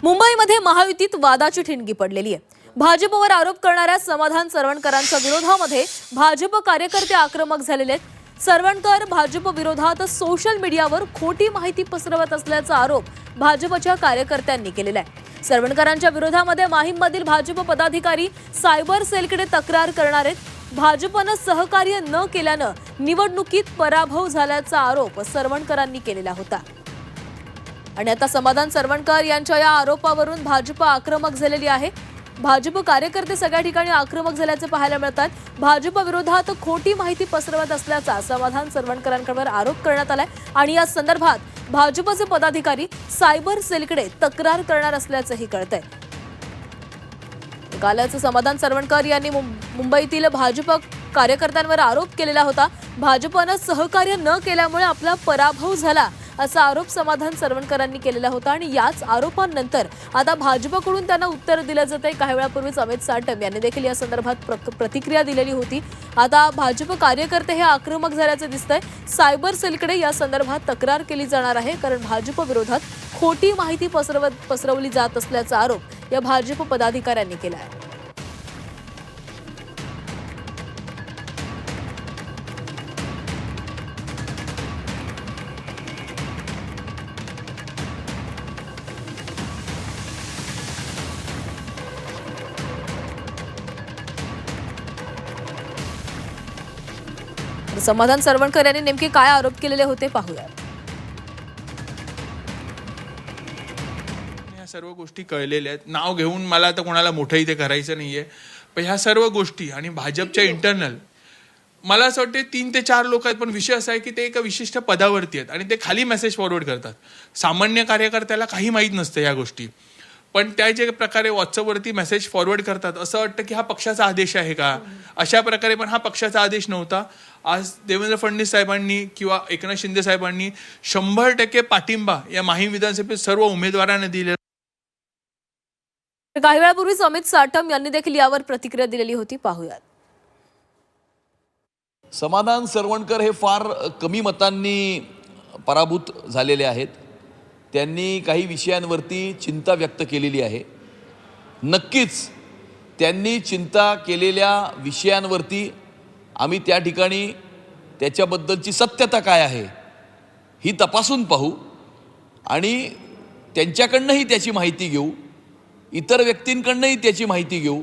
मुंबईमध्ये महायुतीत वादाची ठिणगी पडलेली आहे। भाजपवर आरोप करणाऱ्या समाधान सरवणकरांच्या विरोधामध्ये भाजप कार्यकर्ते आक्रमक झालेले आहेत। सरवणकर भाजप विरोधात सोशल मीडियावर खोटी माहिती पसरवत असल्याचा आरोप भाजपच्या कार्यकर्त्यांनी केलेला आहे। सरवणकरांच्या विरोधामध्ये माहीममधील भाजप पदाधिकारी सायबर सेलकडे तक्रार करणार आहेत। भाजपनं सहकार्य न केल्यानं निवडणुकीत पराभव झाल्याचा आरोप सरवणकरांनी केलेला होता। आणि आता समाधान सरवणकर यांच्या या आरोपावरून भाजप आक्रमक झालेली आहे। भाजप कार्यकर्ते सगळ्या ठिकाणी आक्रमक झाल्याचे पाहायला मिळतात। भाजप विरोधात खोटी माहिती पसरवत असल्याचा समाधान सरवणकरांवर आरोप करण्यात आलाय आणि या संदर्भात भाजपचे पदाधिकारी सायबर सेलकडे तक्रार करणार असल्याचंही कळतंय। कालच समाधान सरवणकर यांनी मुंबईतील भाजप कार्यकर्त्यांवर आरोप केलेला होता। भाजपनं सहकार्य न केल्यामुळे आपला पराभव झाला असा आरोप समाधान सरवणकरांनी केलेला होता आणि याच आरोपांनंतर आता भाजपकडून त्यांना उत्तर दिलं जातंय। काही वेळापूर्वीच अमित साटम यांनी देखील या संदर्भात प्रतिक्रिया दिलेली होती। आता भाजप कार्यकर्ते हे आक्रमक झाल्याचे दिसतंय। सायबर सेलकडे या संदर्भात तक्रार केली जाणार आहे, कारण भाजप विरोधात खोटी माहिती पसरवली जात असल्याचा आरोप या भाजप पदाधिकाऱ्यांनी केला आहे। समाधान सरवणकर यांनी नेमके काय आरोप केलेले होते पाहूया। ह्या सर्व गोष्टी कळलेल्या आहेत। नाव घेऊन मला आता कोणाला मोठं इथे करायचं नाहीये, पण ह्या सर्व गोष्टी आणि भाजपच्या इंटरनल मला असं वाटतं 3 ते 4 लोक आहेत, पण विषय असा आहे की ते एका विशिष्ट पदावरती आहेत आणि ते खाली मेसेज फॉरवर्ड करतात। सामान्य कार्यकर्त्याला काही माहीत नसतं या गोष्टी, पण त्या जे प्रकारे व्हॉट्सअपवरती मेसेज फॉरवर्ड करतात असं वाटतं की हा पक्षाचा आदेश आहे का, अशा प्रकारे। पण हा पक्षाचा आदेश नव्हता। आज देवेंद्र फडणवीस साहेबांनी किंवा एकनाथ शिंदे साहेबांनी 100% पाठिंबा या माहीम विधानसभेत सर्व उमेदवारांना दिलेला। काही वेळापूर्वीच अमित साटम यांनी देखील यावर प्रतिक्रिया दिलेली होती, पाहूयात। समाधान सरवणकर हे फार कमी मतांनी पराभूत झालेले आहेत। त्यांनी काही विषयांवरती चिंता व्यक्त केलेली आहे। नक्कीच त्यांनी चिंता केलेल्या विषयांवरती आम्ही त्या ठिकाणी त्याच्याबद्दलची सत्यता काय आहे ही तपासून पाहू आणि त्यांच्याकडनंही त्याची माहिती घेऊ, इतर व्यक्तींकडनंही त्याची माहिती घेऊ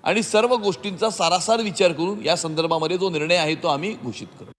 आणि सर्व गोष्टींचा सारासार विचार करून या संदर्भामध्ये जो निर्णय आहे तो आम्ही घोषित करू।